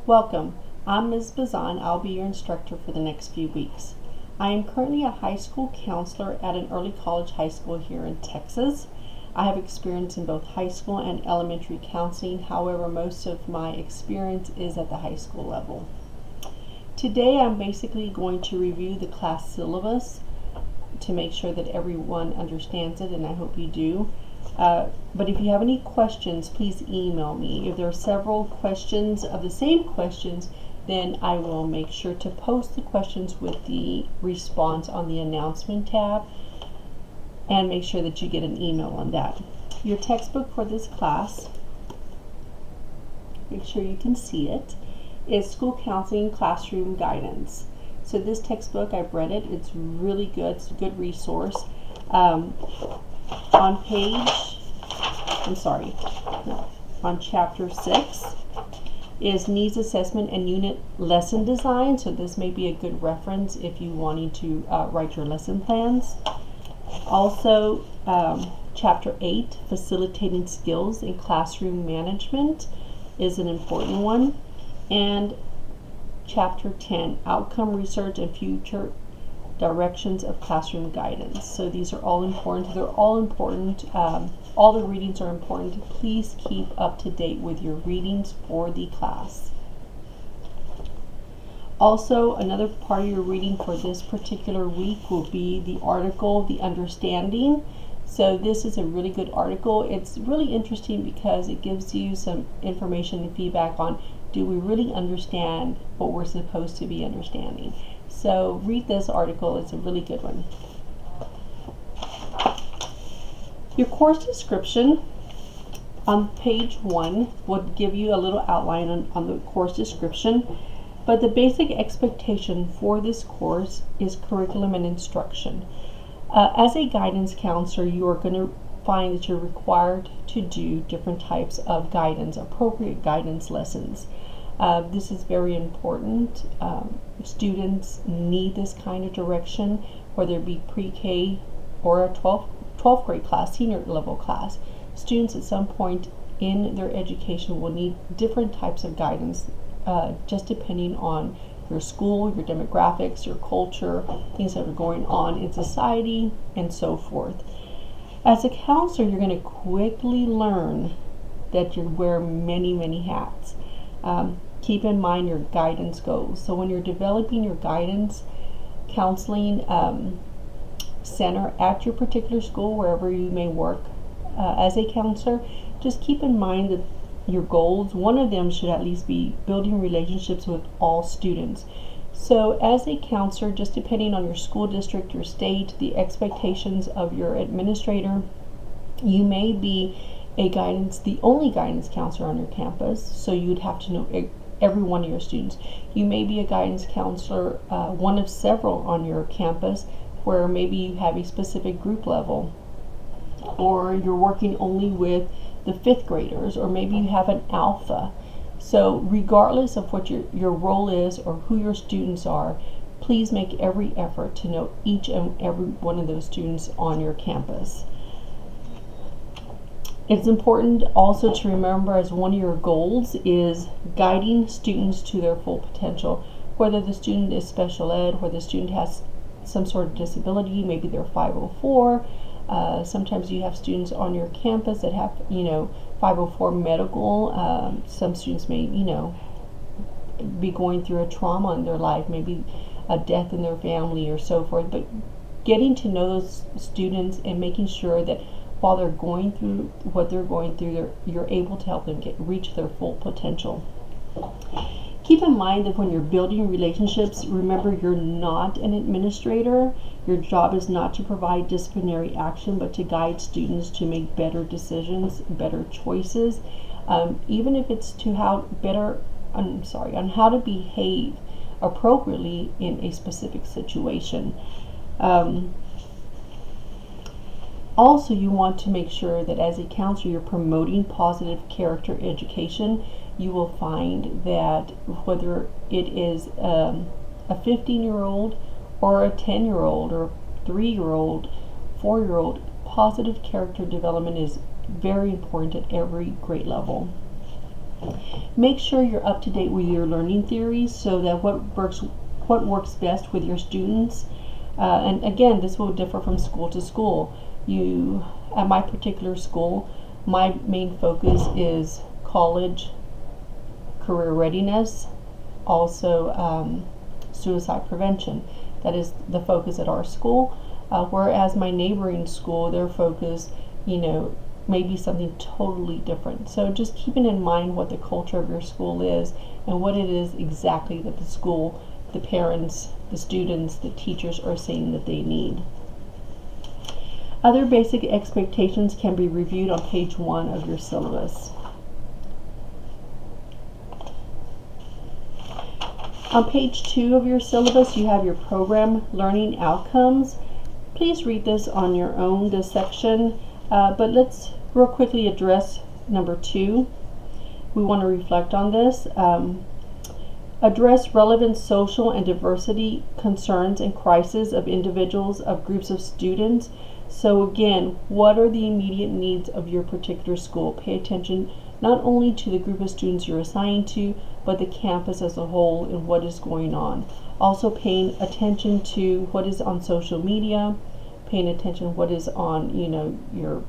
Welcome. I'm Ms. Bazan. I'll be your instructor for the next few weeks. I am currently a high school counselor at an early college high school here in Texas. I have experience in both high school and elementary counseling. However, most of my experience is at the high school level. Today I'm basically going to review the class syllabus to make sure that everyone understands it, and I hope you do. But if you have any questions, please email me. If there are several questions of the same questions, then I will make sure to post the questions with the response on the announcement tab and make sure that you get an email on that. Your textbook for this class, make sure you can see it, is School Counseling Classroom Guidance. So this textbook, I've read it. It's really good. It's a good resource. On chapter 6 is needs assessment and unit lesson design. So this may be a good reference if you wanting to write your lesson plans. Also, chapter 8, facilitating skills in classroom management, is an important one. And chapter 10, outcome research and future directions of classroom guidance. So these are all important. They're all important. All the readings are important. Please keep up to date with your readings for the class. Also, another part of your reading for this particular week will be the article, The Understanding. So this is a really good article. It's really interesting because it gives you some information and feedback on, do we really understand what we're supposed to be understanding? So read this article. It's a really good one. Your course description on page 1 would give you a little outline on the course description, but the basic expectation for this course is curriculum and instruction. As a guidance counselor, you are going to find that you're required to do different types of guidance, appropriate guidance lessons. This is very important. Students need this kind of direction, whether it be pre-K or a 12th grade class, senior level class. Students at some point in their education will need different types of guidance, just depending on your school, your demographics, your culture, things that are going on in society, and so forth. As a counselor, you're going to quickly learn that you wear many hats. Keep in mind your guidance goals. So when you're developing your guidance counseling center at your particular school, wherever you may work as a counselor, just keep in mind that your goals, one of them should at least be building relationships with all students. So as a counselor, just depending on your school district, your state, the expectations of your administrator, you may be the only guidance counselor on your campus, so you'd have to know every one of your students. You may be a guidance counselor, one of several on your campus, where maybe you have a specific group level, or you're working only with the 5th graders, or maybe you have an alpha. So regardless of what your role is or who your students are, please make every effort to know each and every one of those students on your campus. It's important also to remember, as one of your goals is guiding students to their full potential, whether the student is special ed, whether the student has some sort of disability, maybe they're 504. Sometimes you have students on your campus that have, 504 medical. Some students may, be going through a trauma in their life, maybe a death in their family or so forth. But getting to know those students and making sure that while they're going through what they're going through, you're able to help them reach their full potential. Keep in mind that when you're building relationships, remember you're not an administrator. Your job is not to provide disciplinary action, but to guide students to make better decisions, better choices, even if it's to on how to behave appropriately in a specific situation. Also, you want to make sure that as a counselor, you're promoting positive character education. You will find that whether it is a 15-year-old or a 10-year-old or 3-year-old, 4-year-old, positive character development is very important at every grade level. Make sure you're up to date with your learning theories so that what works best with your students. And again, this will differ from school to school. At my particular school, my main focus is college, career readiness, also suicide prevention. That is the focus at our school. Whereas my neighboring school, their focus, may be something totally different. So just keeping in mind what the culture of your school is and what it is exactly that the school, the parents, the students, the teachers are saying that they need. Other basic expectations can be reviewed on page 1 of your syllabus. On page 2 of your syllabus, you have your program learning outcomes. Please read this on your own, this section, but let's real quickly address number 2. We want to reflect on this. Address relevant social and diversity concerns and crises of individuals, of groups of students. So again, what are the immediate needs of your particular school? Pay attention not only to the group of students you're assigned to, but the campus as a whole and what is going on. Also paying attention to what is on social media, paying attention to what is on, your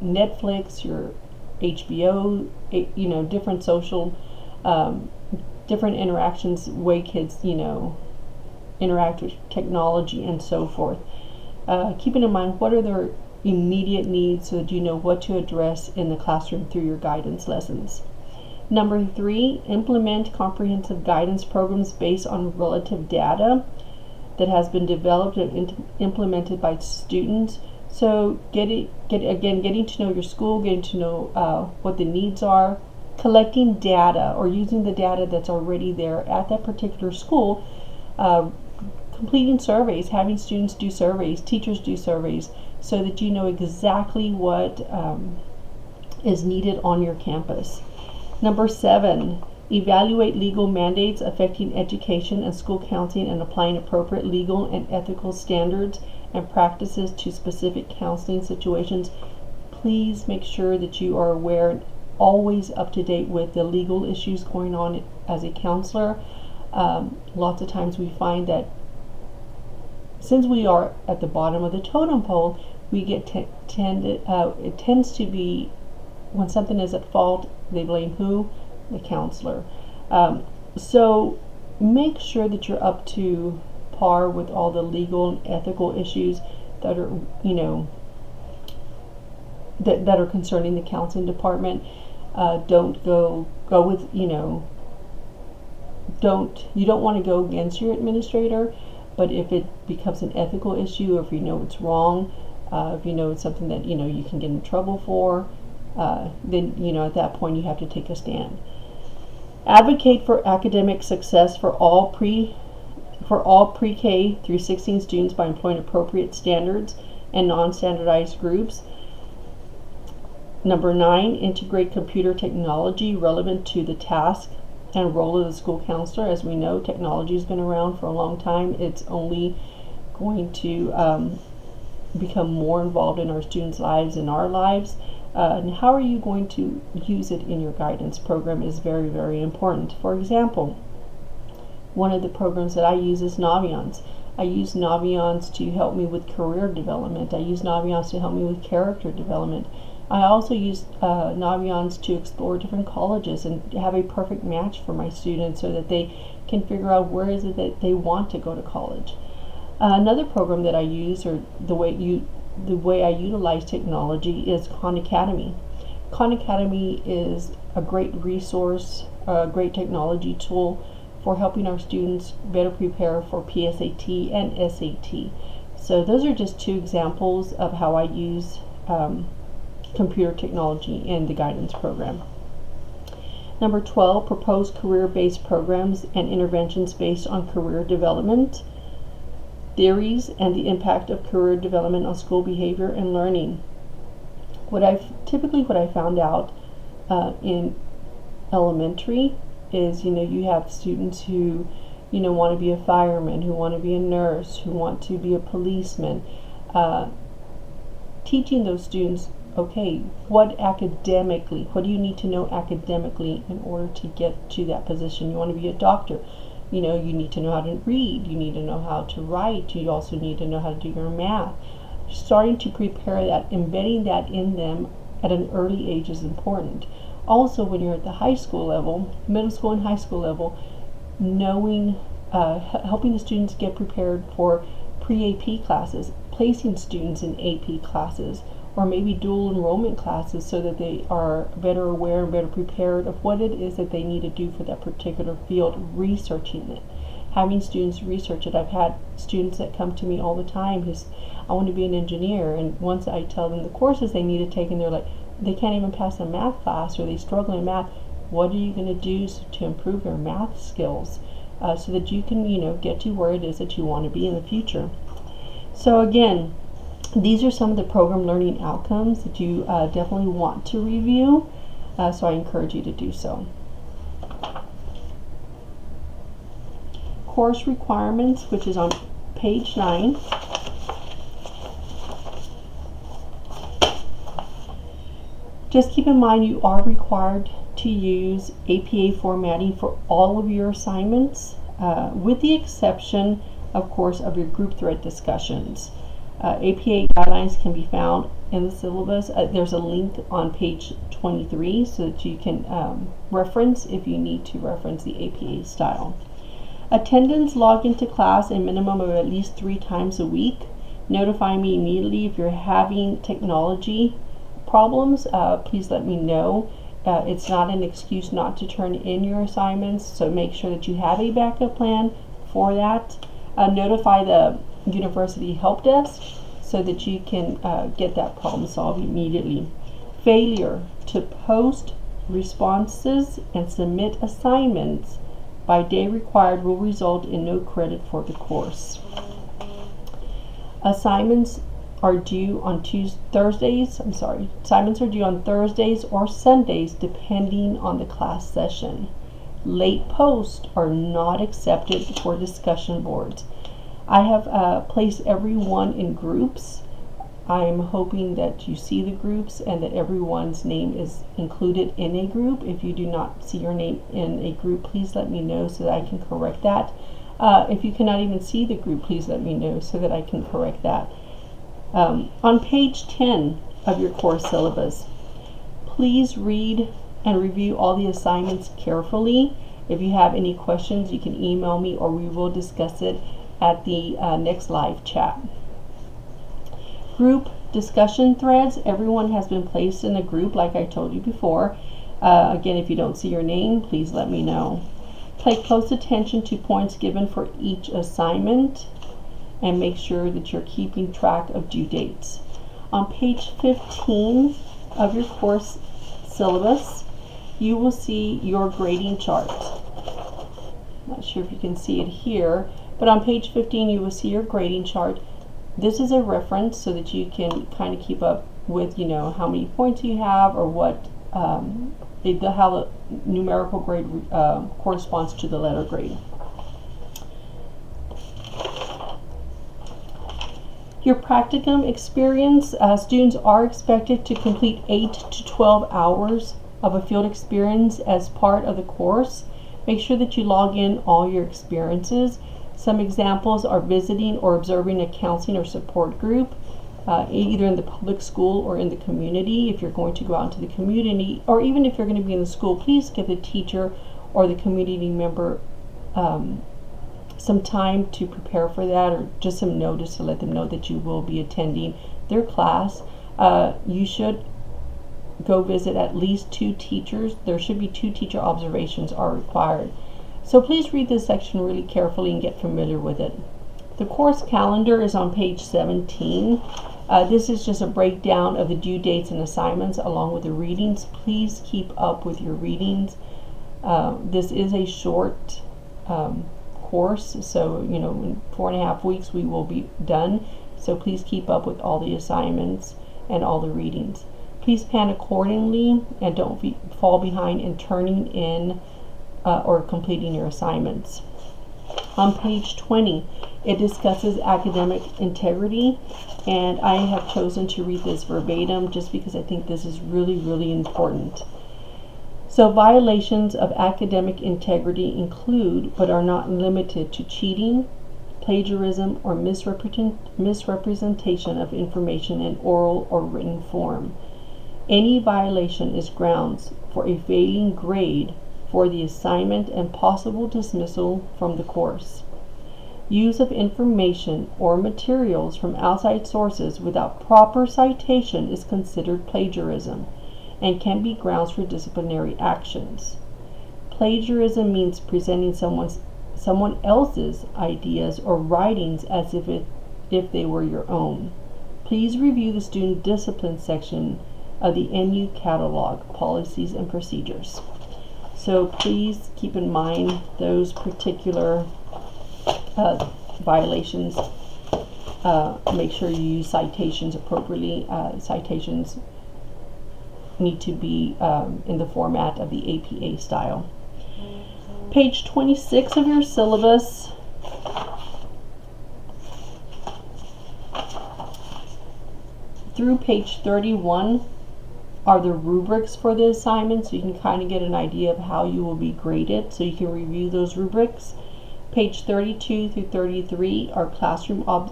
Netflix, your HBO, different social, different interactions, way kids, interact with technology and so forth. Keeping in mind what are their immediate needs so that you know what to address in the classroom through your guidance lessons. Number 3, implement comprehensive guidance programs based on relative data that has been developed and implemented by students. So getting to know your school, getting to know what the needs are, collecting data or using the data that's already there at that particular school, completing surveys, having students do surveys, teachers do surveys, so that you know exactly what is needed on your campus. Number 7, evaluate legal mandates affecting education and school counseling and applying appropriate legal and ethical standards and practices to specific counseling situations. Please make sure that you are aware and always up to date with the legal issues going on as a counselor. Lots of times we find that since we are at the bottom of the totem pole, we get it tends to be when something is at fault, they blame who? The counselor. So make sure that you're up to par with all the legal and ethical issues that are, that are concerning the counseling department. Don't go with, you don't want to go against your administrator, but if it becomes an ethical issue, or if you know it's wrong, if you know it's something that you can get in trouble for, then at that point you have to take a stand. Advocate for academic success for all pre-K through 16 students by employing appropriate standards and non-standardized groups. Number 9, integrate computer technology relevant to the task and role of the school counselor. As we know, technology has been around for a long time. It's only going to become more involved in our students' lives and our lives. And how are you going to use it in your guidance program is very, very important. For example, one of the programs that I use is Naviance. I use Naviance to help me with career development. I use Naviance to help me with character development. I also use Naviance to explore different colleges and have a perfect match for my students so that they can figure out where is it that they want to go to college. Another program that I use, or the way I utilize technology, is Khan Academy. Khan Academy is a great resource, a great technology tool for helping our students better prepare for PSAT and SAT. So those are just 2 examples of how I use computer technology in the guidance program. Number 12, propose career-based programs and interventions based on career development, theories, and the impact of career development on school behavior and learning. What I found out in elementary is, you have students who, want to be a fireman, who want to be a nurse, who want to be a policeman. Teaching those students, okay, what do you need to know academically in order to get to that position? You want to be a doctor. You know, you need to know how to read. You need to know how to write. You also need to know how to do your math. Starting to prepare that, embedding that in them at an early age is important. Also, when you're at the high school level, middle school and high school level, knowing, helping the students get prepared for pre-AP classes, placing students in AP classes, or maybe dual enrollment classes, so that they are better aware and better prepared of what it is that they need to do for that particular field, researching it, having students research it. I've had students that come to me all the time who's, I want to be an engineer, and once I tell them the courses they need to take, and they're like, they can't even pass a math class, or they struggle in math, what are you going to do to improve your math skills, so that you can, you know, get to where it is that you want to be in the future. So again, these are some of the program learning outcomes that you definitely want to review, so I encourage you to do so. Course requirements, which is on page 9. Just keep in mind you are required to use APA formatting for all of your assignments, with the exception, of course, of your group thread discussions. APA guidelines can be found in the syllabus. There's a link on page 23 so that you can reference if you need to reference the APA style. Attendance, log into class a minimum of at least 3 times a week. Notify me immediately if you're having technology problems. Please let me know. It's not an excuse not to turn in your assignments, so make sure that you have a backup plan for that. Notify the university help desk so that you can get that problem solved immediately. Failure to post responses and submit assignments by day required will result in no credit for the course. Assignments are due on assignments are due on Thursdays or Sundays depending on the class session. Late posts are not accepted for discussion boards. I have placed everyone in groups. I'm hoping that you see the groups and that everyone's name is included in a group. If you do not see your name in a group, please let me know so that I can correct that. If you cannot even see the group, please let me know so that I can correct that. On page 10 of your course syllabus, please read and review all the assignments carefully. If you have any questions, you can email me or we will discuss it at the next live chat. Group discussion threads. Everyone has been placed in a group like I told you before. Again, if you don't see your name, please let me know. Pay close attention to points given for each assignment and make sure that you're keeping track of due dates. On page 15 of your course syllabus, you will see your grading chart. Not sure if you can see it here, but on page 15 you will see your grading chart. This is a reference so that you can kind of keep up with, you know, how many points you have or what how the numerical grade corresponds to the letter grade. Your practicum experience, students are expected to complete 8 to 12 hours of a field experience as part of the course. Make sure that you log in all your experiences. Some examples are visiting or observing a counseling or support group, either in the public school or in the community. If you're going to go out into the community, or even if you're going to be in the school, please give the teacher or the community member some time to prepare for that, or just some notice to let them know that you will be attending their class. You should go visit at least 2 teachers. There should be 2 teacher observations are required. So please read this section really carefully and get familiar with it. The course calendar is on page 17. This is just a breakdown of the due dates and assignments along with the readings. Please keep up with your readings. This is a short course, so you know, in 4.5 weeks we will be done. So please keep up with all the assignments and all the readings. Please plan accordingly and don't fall behind in turning in or completing your assignments. On page 20, it discusses academic integrity, and I have chosen to read this verbatim just because I think this is really, really important. So violations of academic integrity include, but are not limited to, cheating, plagiarism, or misrepresentation of information in oral or written form. Any violation is grounds for a failing grade for the assignment and possible dismissal from the course. Use of information or materials from outside sources without proper citation is considered plagiarism and can be grounds for disciplinary actions. Plagiarism means presenting someone else's ideas or writings as if they were your own. Please review the student discipline section of the NU catalog, policies and procedures. So please keep in mind those particular violations. Make sure you use citations appropriately. Citations need to be in the format of the APA style. Page 26 of your syllabus through page 31 are the rubrics for the assignment, so you can kind of get an idea of how you will be graded, so you can review those rubrics. Page 32 through 33 are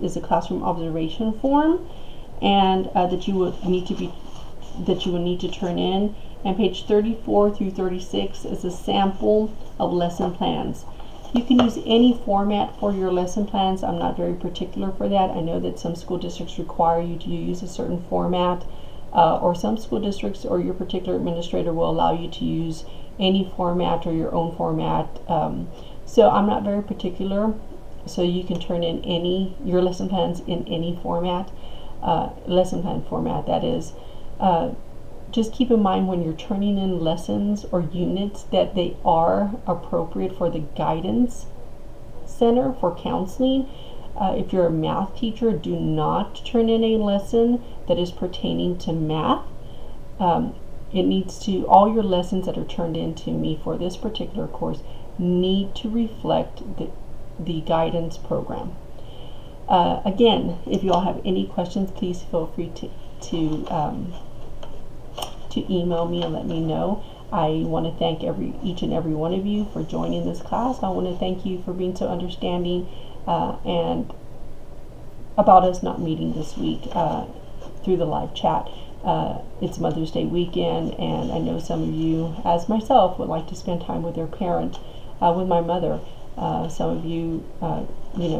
is a classroom observation form, and that you would need to turn in. And page 34 through 36 is a sample of lesson plans. You can use any format for your lesson plans. I'm not very particular for that. I know that some school districts require you to use a certain format, or some school districts or your particular administrator will allow you to use any format or your own format. So I'm not very particular, so you can turn in your lesson plans in any format, lesson plan format that is. Just keep in mind when you're turning in lessons or units that they are appropriate for the guidance center for counseling. If you're a math teacher, do not turn in a lesson that is pertaining to math. It needs to, all your lessons that are turned in to me for this particular course need to reflect the guidance program. Again, if you all have any questions, please feel free to email me and let me know. I want to thank each and every one of you for joining this class. I want to thank you for being so understanding and about us not meeting this week through the live chat. It's Mother's Day weekend, and I know some of you, as myself, would like to spend time with their parent, with my mother. Some of you,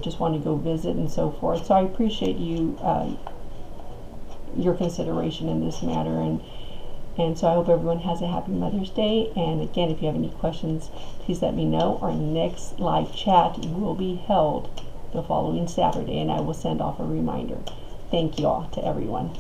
just want to go visit and so forth. So I appreciate your consideration in this matter, and so I hope everyone has a happy Mother's Day. And again, if you have any questions, please let me know. Our next live chat will be held the following Saturday, and I will send off a reminder. Thank you all to everyone.